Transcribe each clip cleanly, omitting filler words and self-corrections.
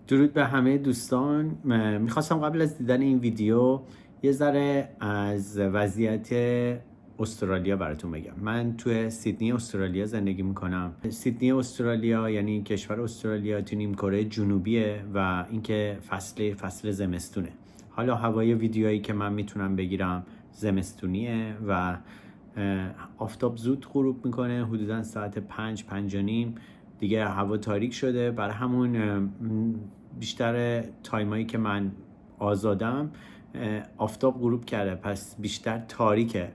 درود به همه دوستان. میخواستم قبل از دیدن این ویدیو یه ذره از وضعیت استرالیا براتون بگم. من توی سیدنی استرالیا زندگی میکنم. سیدنی استرالیا یعنی کشور استرالیا تو نیمکره جنوبیه و اینکه فصل زمستونه. حالا هوای ویدیویی که من میتونم بگیرم زمستونیه و آفتاب زود غروب میکنه، حدودا ساعت 5:05 دیگه هوا تاریک شده. برای همون بیشتر تایمایی که من آزادم آفتاب غروب کرده، پس بیشتر تاریکه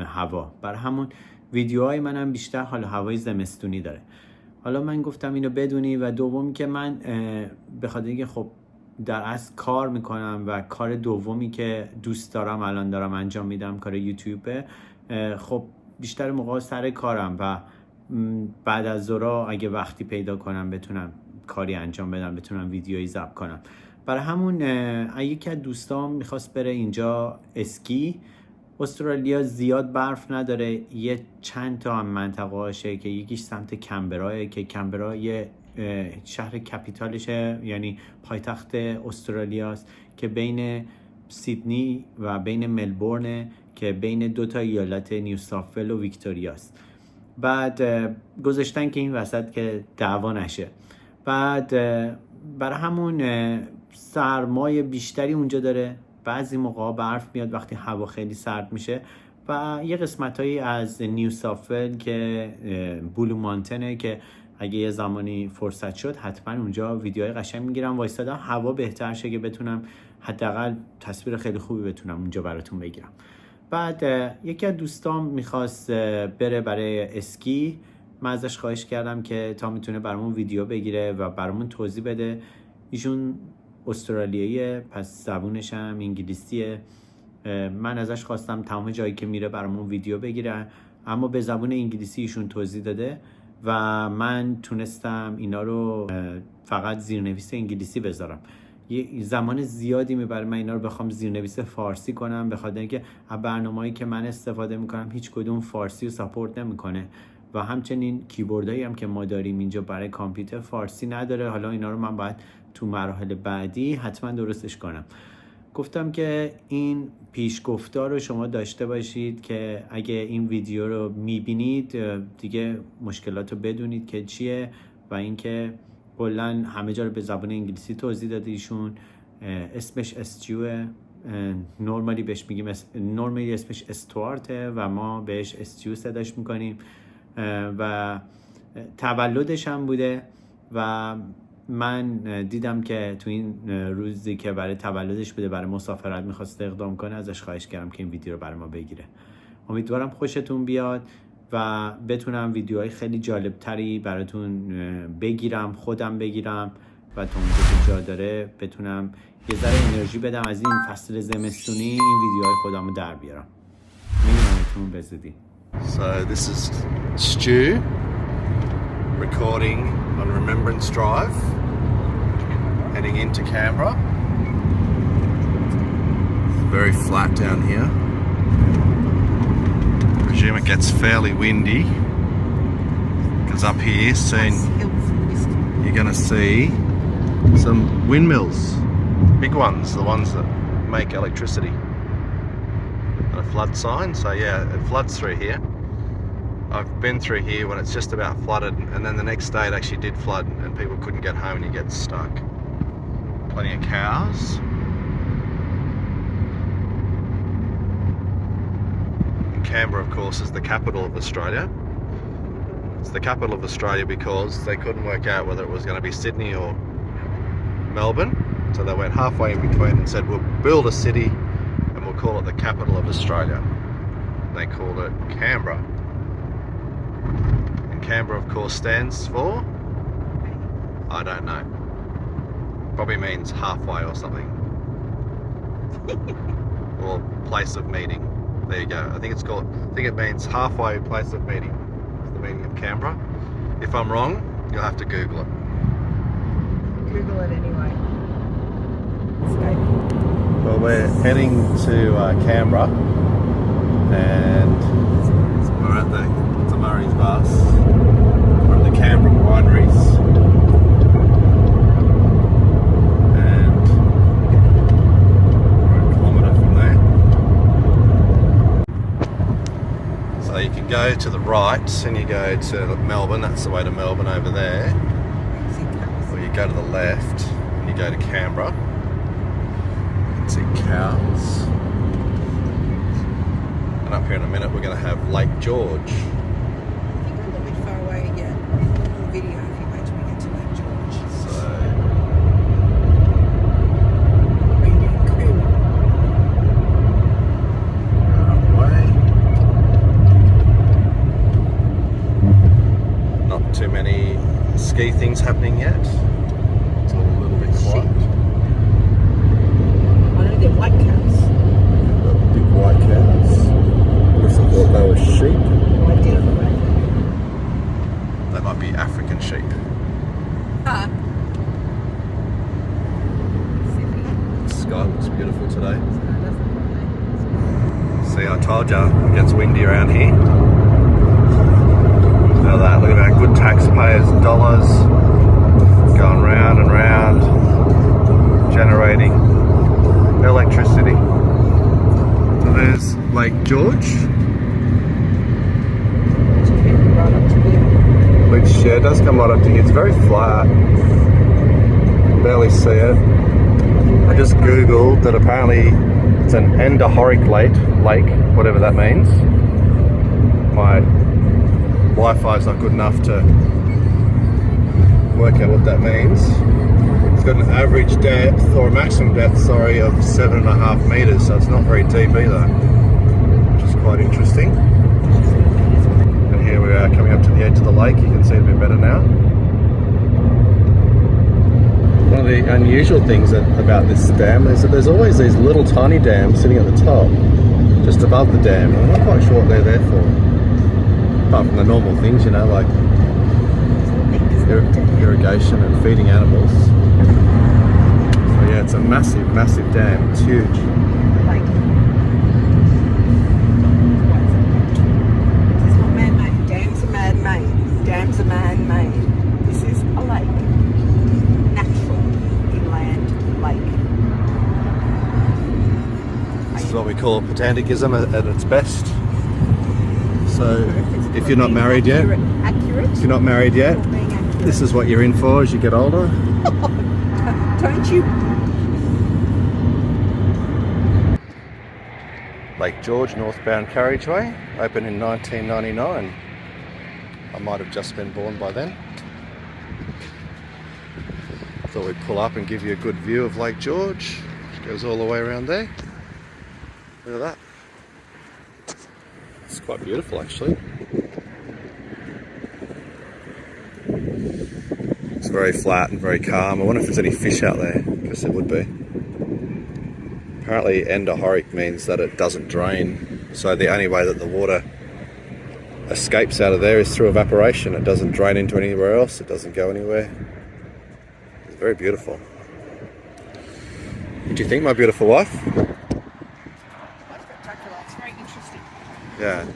هوا. برای همون ویدیوهای منم بیشتر حال هوای زمستونی داره. حالا من گفتم اینو بدونی و دومی که من به خاطر اینکه خب در اصل کار میکنم و کار دومی که دوست دارم الان دارم انجام میدم کار یوتیوبه، خب بیشتر موقع سر کارم و بعد از ظهر اگه وقتی پیدا کنم بتونم کاری انجام بدم، بتونم ویدیویی ضبط کنم. برای همون یکی از دوستام میخواست بره اینجا اسکی. استرالیا زیاد برف نداره، یه چند تا هم منطقه هاشه که یکیش سمت کنبراه که کنبرا یه شهر کپیتالشه، یعنی پایتخت استرالیاست که بین سیدنی و بین ملبورن که بین دو تا ایالت نیو ساوت ولز و ویکتوریاست. بعد گذاشتن که این وسط که دعوا نشه. بعد برای همون سرمای بیشتری اونجا داره، بعضی موقع برف میاد وقتی هوا خیلی سرد میشه و یه قسمتایی از نیو ساوت ولز که بلو مانتنه که اگه یه زمانی فرصت شد حتما اونجا ویدیوهای قشنگ میگیرم وایستادم هوا بهتر شه که بتونم حداقل تصویر خیلی خوبی بتونم اونجا براتون بگیرم. بعد یکی از دوستام میخواست بره برای اسکی. من ازش خواهش کردم که تا میتونه برامون ویدیو بگیره و برامون توضیح بده. ایشون استرالیاییه، پس زبونش هم انگلیسیه. من ازش خواستم تمام جایی که میره برامون ویدیو بگیره، اما به زبون انگلیسی ایشون توضیح داده و من تونستم اینا رو فقط زیرنویس انگلیسی بذارم. یه زمان زیادی میبره من اینا رو بخوام زیرنویس فارسی کنم، به خاطر اینکه برنامه‌ای که من استفاده میکنم هیچ کدوم فارسی رو ساپورت نمیکنه و همچنین کیبوردایی هم که ما داریم اینجا برای کامپیوتر فارسی نداره. حالا اینا رو من باید تو مراحل بعدی حتما درستش کنم. گفتم که این پیشگفتار رو شما داشته باشید که اگه این ویدیو رو میبینید دیگه مشکلات رو بدونید که چیه و اینکه کلاً همه جا رو به زبان انگلیسی توضیح داده ایشون. اسمش استیوه، نورمالی بهش میگیم نورمالی اسمش استوارته و ما بهش استیو صداش میکنیم و تولدش هم بوده و من دیدم که تو این روزی که برای تولدش بوده برای مسافرت میخواست اقدام کنه، ازش خواهش کردم که این ویدیو رو برای ما بگیره. امیدوارم خوشتون بیاد و بتونم ویدیوهای خیلی جالب تری براتون بگیرم، خودم بگیرم و تا اونجا که جا داره بتونم یه ذره انرژی بدم از این فصل زمستونی این ویدیوهای خودم رو در بیارم. میبینمتون بزودی. So this is Stu recording on Remembrance Drive heading into Canberra. It's very flat down here. I presume it gets fairly windy because up here soon you're going to see some windmills, big ones, the ones that make electricity. And a flood sign, so yeah, it floods through here. I've been through here when it's just about flooded, and then the next day it actually did flood and people couldn't get home and you get stuck. Plenty of cows. And Canberra, of course, is the capital of Australia. It's the capital of Australia because they couldn't work out whether it was going to be Sydney or Melbourne, so they went halfway in between and said we'll build a city and we'll call it the capital of Australia. They called it Canberra. And Canberra, of course, stands for, I don't know, probably means halfway or something. Or place of meeting. There you go. I think it means halfway place of meeting. That's the meaning of Canberra. If I'm wrong, you'll have to Google it. Google it anyway. Well, we're heading to Canberra and we're at the Murray's bus. We're at the Canberra wineries. go to the right and you go to Melbourne, that's the way to Melbourne over there. Or you go to the left and you go to Canberra. You can see cows. And up here in a minute we're going to have Lake George. I think we're a little bit far away again. One more video if you wait till we get to Lake George. So not too many ski things happening yet. It's all a little bit quiet. I know they're white cows. Big white cows. I thought they were sheep. They might be African sheep. Ah. The sky looks beautiful today. See, I told ya, it gets windy around here. Look at that, look at that, good taxpayers' dollars going round and round, generating electricity. So there's Lake George, which does come right up to here. It's very flat, barely see it. I just googled that apparently it's an endorheic lake, whatever that means. My Wi-Fi is not good enough to work out what that means. It's got an average depth, or a maximum depth, sorry, of 7.5 meters, so it's not very deep either, which is quite interesting. And here we are coming up to the edge of the lake. You can see it a bit better now. One of the unusual things about this dam is that there's always these little tiny dams sitting at the top, just above the dam. I'm not quite sure what they're there for. Apart from the normal things, you know, like irrigation and feeding animals. So yeah, it's a massive, massive dam. It's huge. This is not man-made. Dams are man-made. Dams are man-made. This is a lake. Natural inland lake. This is what we call pedanticism at its best. So if you're not married yet, this is what you're in for as you get older. Don't you? Lake George northbound carriageway, opened in 1999. I might have just been born by then. Thought we'd pull up and give you a good view of Lake George, which goes all the way around there. Look at that. It's quite beautiful actually. It's very flat and very calm. I wonder if there's any fish out there. I guess there would be. Apparently endorheic means that it doesn't drain. So the only way that the water escapes out of there is through evaporation. It doesn't drain into anywhere else. It doesn't go anywhere. It's very beautiful. What do you think, my beautiful wife? It's very interesting. Yeah.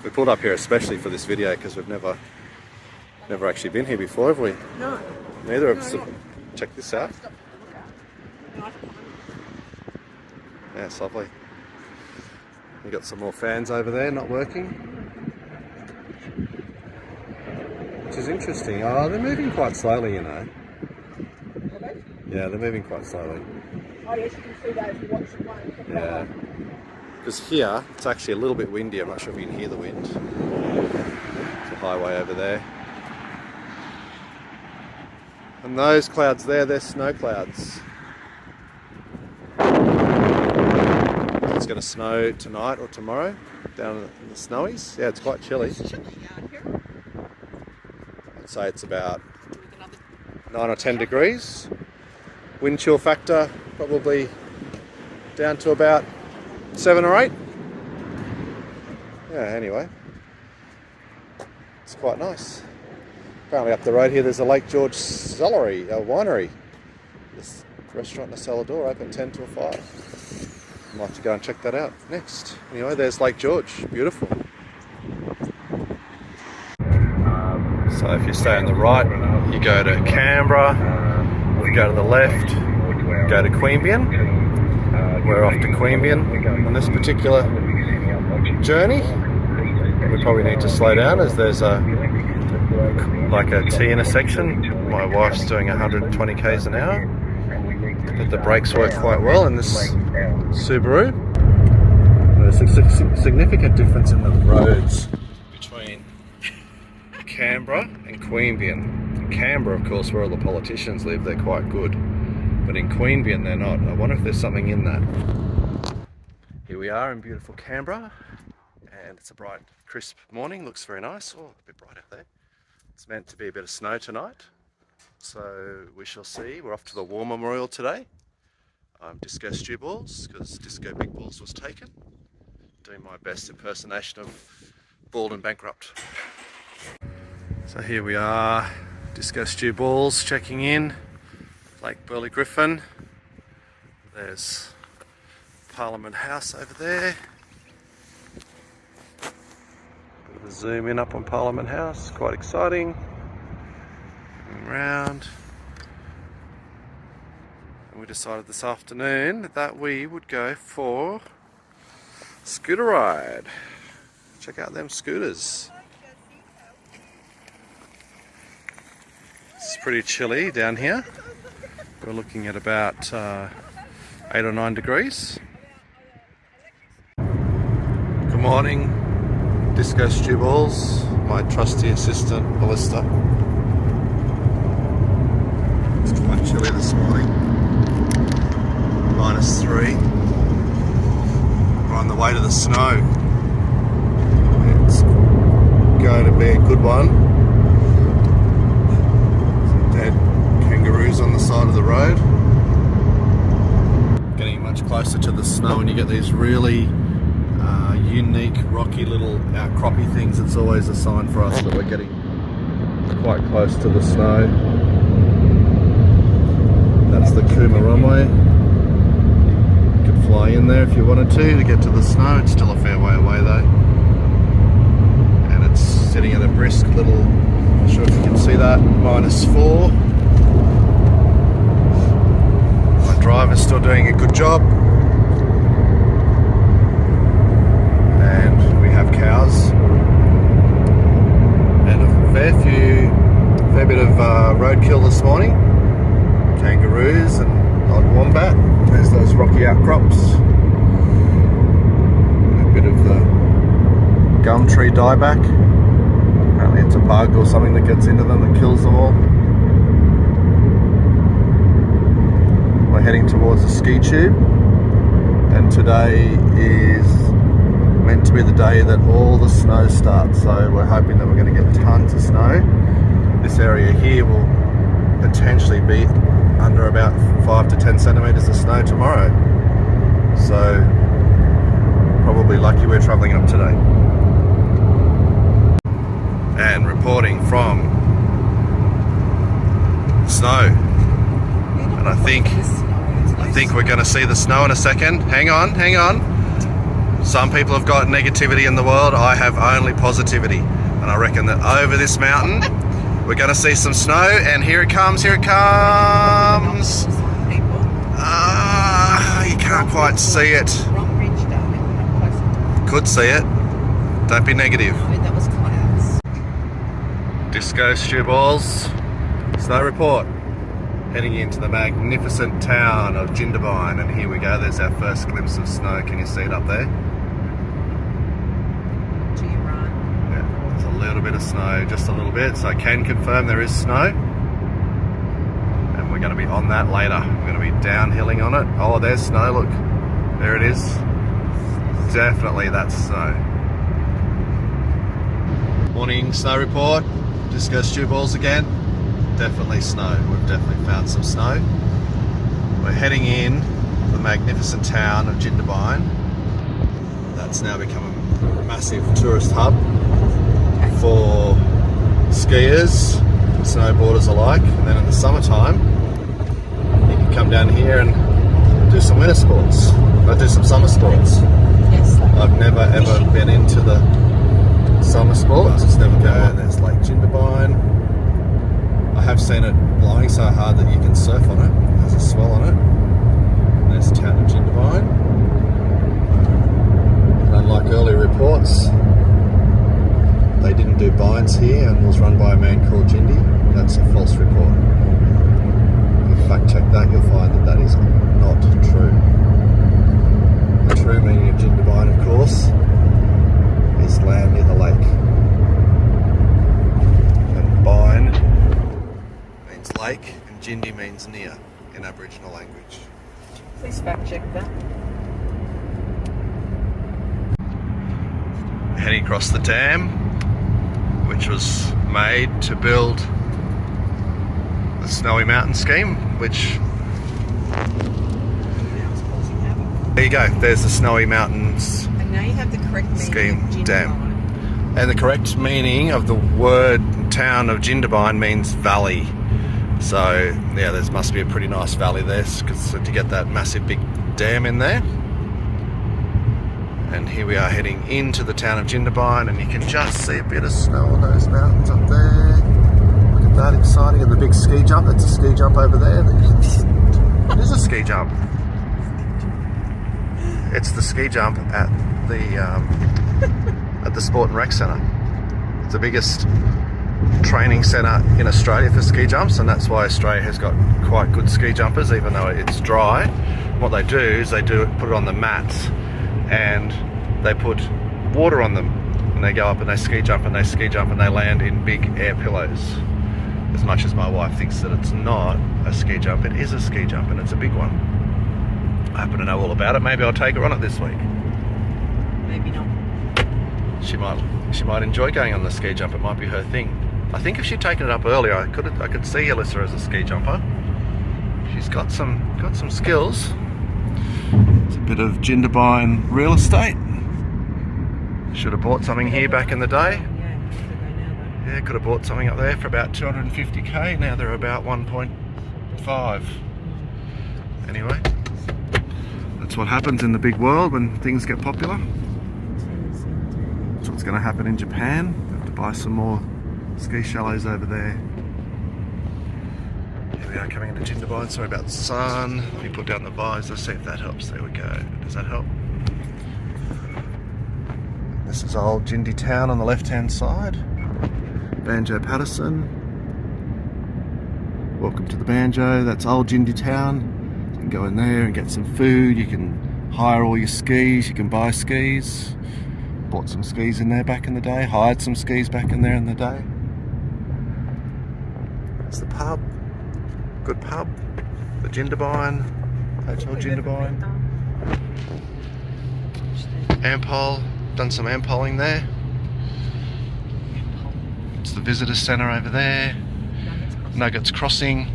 We pulled up here especially for this video because we've never actually been here before, have we? No. Neither of us have. Check this out. Yeah, it's lovely. We've got some more fans over there not working, which is interesting. Oh, they're moving quite slowly, you know. Yeah, they're moving quite slowly. Oh yes, you can see those watch the one. Yeah. Because here, it's actually a little bit windy. I'm not sure if you can hear the wind. There's a highway over there. And those clouds there, they're snow clouds. It's going to snow tonight or tomorrow down in the snowies. Yeah, it's quite chilly. It's chilly out here. I'd say it's about 9 or 10 degrees. Wind chill factor probably down to about 7 or 8. Yeah, anyway. It's quite nice. Apparently up the road here there's a Lake George winery. This restaurant in the cellar door open 10 till 5. Might have to go and check that out next. Anyway, there's Lake George. Beautiful. So if you stay on the right, you go to Canberra. If you go to the left, go to Queanbeyan. We're off to Queanbeyan on this particular journey. we probably need to slow down as there's a T intersection. My wife's doing 120 k's an hour, but the brakes work quite well in this Subaru. There's a significant difference in the roads between Canberra and Queanbeyan. In Canberra, of course, where all the politicians live, they're quite good, but in Queanbeyan they're not. I wonder if there's something in that. Here we are in beautiful Canberra, and it's a bright, crisp morning. Looks very nice. Oh, a bit bright out there. It's meant to be a bit of snow tonight, so we shall see. We're off to the War Memorial today. Disco Stew Balls, because Disco Big Balls was taken. Doing my best impersonation of Bald and Bankrupt. So here we are, Disco Stew Balls checking in, Lake Burley Griffin. There's Parliament House over there. Bit of a zoom in up on Parliament House, quite exciting. Going round. And we decided this afternoon that we would go for a scooter ride. Check out them scooters. It's pretty chilly down here. We're looking at about 8 or 9 degrees. Good morning, Disco Stew Balls, my trusty assistant, Eلیسا. It's quite chilly this morning. -3. We're on the way to the snow. It's going to be a good one. Some dead kangaroos on the side of the road. Getting much closer to the snow, and you get these really unique rocky little outcroppy things. It's always a sign for us that we're getting quite close to the snow. That's the Kumaramoy. You could fly in there if you wanted to get to the snow. It's still a fair way away though, and it's sitting at a brisk little, not sure if you can see that, -4. My driver's still doing a good job. Have cows and a fair bit of roadkill this morning. Kangaroos and odd wombat. There's those rocky outcrops. A bit of the gum tree dieback. Apparently it's a bug or something that gets into them that kills them all. We're heading towards the ski tube, and today is meant to be the day that all the snow starts, so we're hoping that we're going to get tons of snow. This area here will potentially be under about 5 to 10 centimetres of snow tomorrow, so probably lucky we're travelling up today. And reporting from snow, and I think we're going to see the snow in a second. Hang on. Some people have got negativity in the world. I have only positivity. And I reckon that over this mountain, we're going to see some snow. And here it comes, You can't quite see it. Could see it. Don't be negative. That was clouds. Disco Stew Balls. Snow report. Heading into the magnificent town of Jindabyne. And here we go. There's our first glimpse of snow. Can you see it up there? A little bit of snow, just a little bit, so I can confirm there is snow, and we're going to be on that later. We're going to be downhilling on it. Oh, there's snow, look, there it is. Definitely that's snow. Morning snow report, Disco Stew Balls again. Definitely snow, we've definitely found some snow. We're heading in the magnificent town of Jindabyne. That's now become a massive tourist hub for skiers, snowboarders alike, and then in the summertime you can come down here and do some winter sports, do some summer sports. Yes. I've never ever been into the summer sports, it's never been. And there's Lake Jindabyne. I have seen it blowing so hard that you can surf on it. There's a swell on it. And there's the town of Jindabyne. Unlike earlier reports, fact check that, you'll find that that is not true. The true meaning of Jindabyne, of course, is land near the lake. And Byne means lake, and Jindi means near in Aboriginal language. Please fact check that. Heading across the dam, which was made to build the Snowy Mountain scheme, which... There you go, there's the Snowy Mountains And now you have the correct meaning scheme of dam. Jindabyne. And the correct meaning of the word town of Jindabyne means valley. So yeah, there must be a pretty nice valley there, because to get that massive big dam in there. And here we are heading into the town of Jindabyne, and you can just see a bit of snow on those mountains up there. Look at that, exciting. And the big ski jump, that's a ski jump over there. It is a ski jump. It's the ski jump at the Sport and Rec Centre. It's the biggest training centre in Australia for ski jumps, and that's why Australia has got quite good ski jumpers, even though it's dry. What they do is put it on the mats, and they put water on them, and they go up and they ski jump and they ski jump and they land in big air pillows. As much as my wife thinks that it's not a ski jump, it is a ski jump, and it's a big one. I happen to know all about it. Maybe I'll take her on it this week. Maybe not. She might enjoy going on the ski jump. It might be her thing. I think if she'd taken it up earlier, I could see Eلیسا as a ski jumper. She's got some skills. It's a bit of Jindabyne real estate. Should have bought something here back in the day. Yeah, could have bought something up there for about 250k. Now they're about 1.5. Anyway, that's what happens in the big world when things get popular. That's what's going to happen in Japan. Have to buy some more ski chalets over there. Here we are coming into Jindabyne. Sorry about the sun. Let me put down the visor, see if that helps. There we go. Does that help? This is old Jindy Town on the left hand side. Banjo Patterson. Welcome to the Banjo. That's old Jindy Town. You can go in there and get some food. You can hire all your skis. You can buy skis. Bought some skis in there back in the day. Hired some skis back in there in the day. It's the pub. Good pub. The Jindabyne. Hotel Jindabyne. Ampol. Done some ampoling there. It's the visitor centre over there. Nuggets Crossing.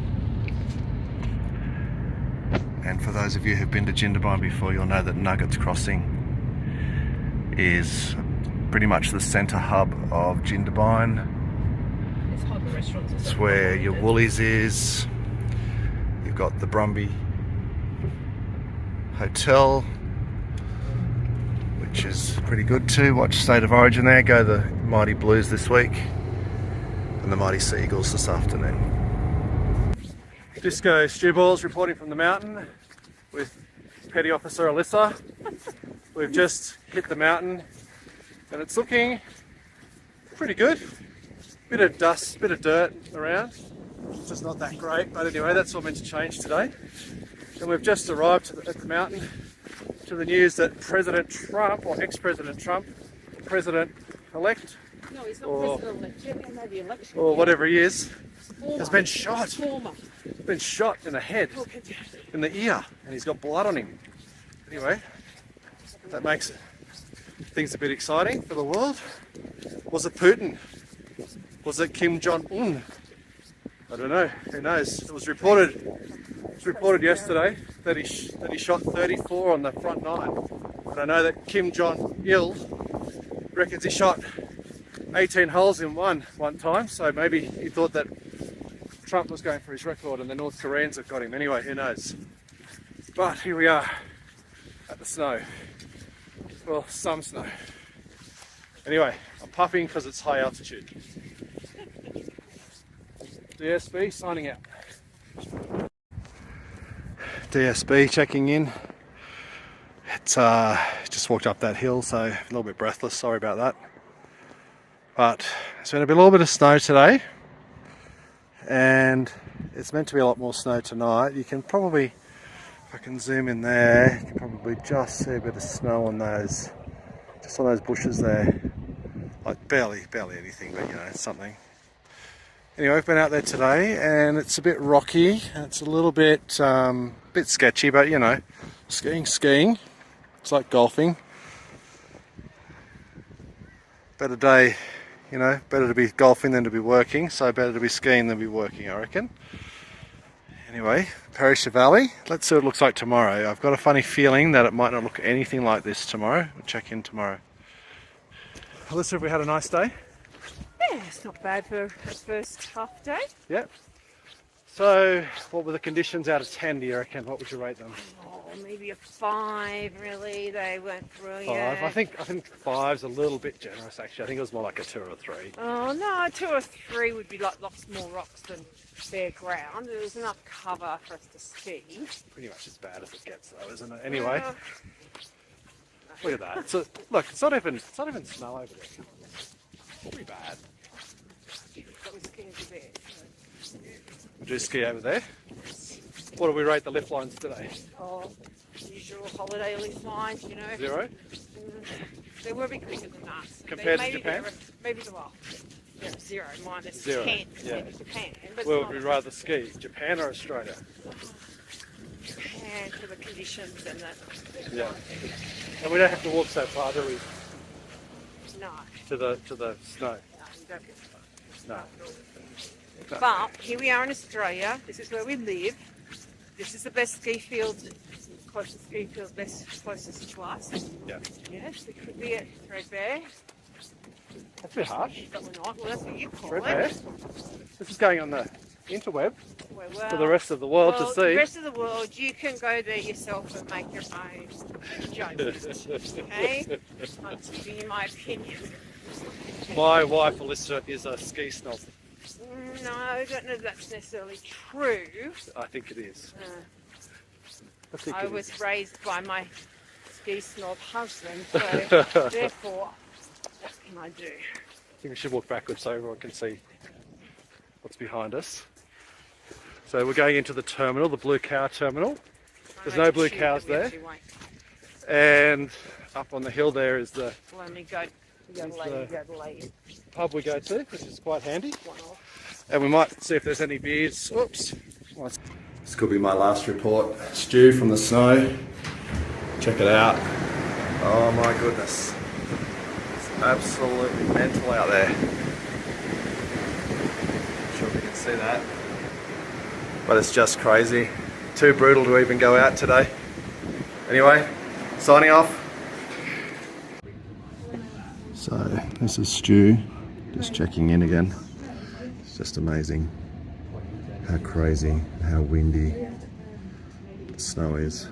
And for those of you who've been to Jindabyne before, you'll know that Nuggets Crossing is pretty much the centre hub of Jindabyne. It's where your Woolies is. You've got the Brumby Hotel, which is pretty good too. Watch State of Origin there. Go the Mighty Blues this week and the Mighty Seagulls this afternoon. Disco Stew Balls reporting from the mountain with Petty Officer Eلیسا. We've just hit the mountain and it's looking pretty good. Bit of dust, bit of dirt around. It's just not that great, but anyway, that's all meant to change today. And we've just arrived at the mountain to the news that President Trump, or ex-President Trump, President-elect, No, he's not president-elect yet. He made the election. or whatever he is, has been shot. Former. He's been shot in the head, in the ear, and he's got blood on him. Anyway, that makes things a bit exciting for the world. Was it Putin? Was it Kim Jong-un? I don't know. Who knows? It was reported yesterday that he shot 34 on the front nine. And I know that Kim Jong-il reckons he shot 18 holes in one time. So maybe he thought that Trump was going for his record and the North Koreans have got him. Anyway, who knows? But here we are at the snow. Well, some snow. Anyway, I'm puffing because it's high altitude. DSB signing out. DSB checking in. It's just walked up that hill, so a little bit breathless, sorry about that. But there's been a little bit of snow today, and it's meant to be a lot more snow tonight. You can probably, if I can zoom in there, you can probably just see a bit of snow on those, just on those bushes there. Like barely anything, but you know, it's something. Anyway, we've been out there today, and it's a bit rocky. It's a little bit sketchy, but you know, skiing. It's like golfing. Better day, you know, better to be golfing than to be working. So better to be skiing than be working, I reckon. Anyway, Perisher Valley. Let's see what it looks like tomorrow. I've got a funny feeling that it might not look anything like this tomorrow. We'll check in tomorrow. Alyssa, have we had a nice day? Yeah, it's not bad for the first half day. Yep. So, what were the conditions out of 10, do you reckon? What would you rate them? Oh, maybe a 5, really. They weren't brilliant. 5. I think 5's a little bit generous, actually. I think it was more like a 2 or a 3. Oh, no, 2 or 3 would be like lots more rocks than bare ground. There was enough cover for us to ski. Pretty much as bad as it gets, though, isn't it? Anyway, look at that. So, look, it's not even snow over there. It'll be bad. That was skiing to bed. We'll do ski over there. What do we rate the lift lines today? Oh, usual holiday lift lines, you know. 0? They were a bit quicker than us. Compared to Japan? Maybe the well. Yeah, 0 minus 0, 10 yeah. Japan. But Where would we rather ski? Japan or Australia? Japan for the conditions and the Yeah. And we don't have to walk so far, do we? no. To the snow. No, you don't get No. But here we are in Australia. This is where we live. This is the best ski field, closest ski field, closest to us. Yeah. Yes, it could be at Threadbare, That's a bit harsh. but we're not. Well, that's what you call Threadbare. it. This is going on the interweb Well, for the rest of the world to see. The rest of the world, you can go there yourself and make your own judgment. Okay? I'm just giving you my opinion. My wife, Alyssa, is a ski snob. No, I don't know if that's necessarily true. I think it is. I was raised by my ski snob husband, so therefore, what can I do? I think we should walk backwards so everyone can see what's behind us. So we're going into the terminal, the Blue Cow terminal. There's no blue cows there. And up on the hill there is the Well, only go late. pub we go to, which is quite handy. And we might see if there's any beers. Oops. This could be my last report. Stew from the snow. Check it out. Oh my goodness. It's absolutely mental out there. Not sure if you can see that. But it's just crazy. Too brutal to even go out today. Anyway, signing off. So, this is Stu. Just checking in again. It's just amazing how crazy, how windy the snow is.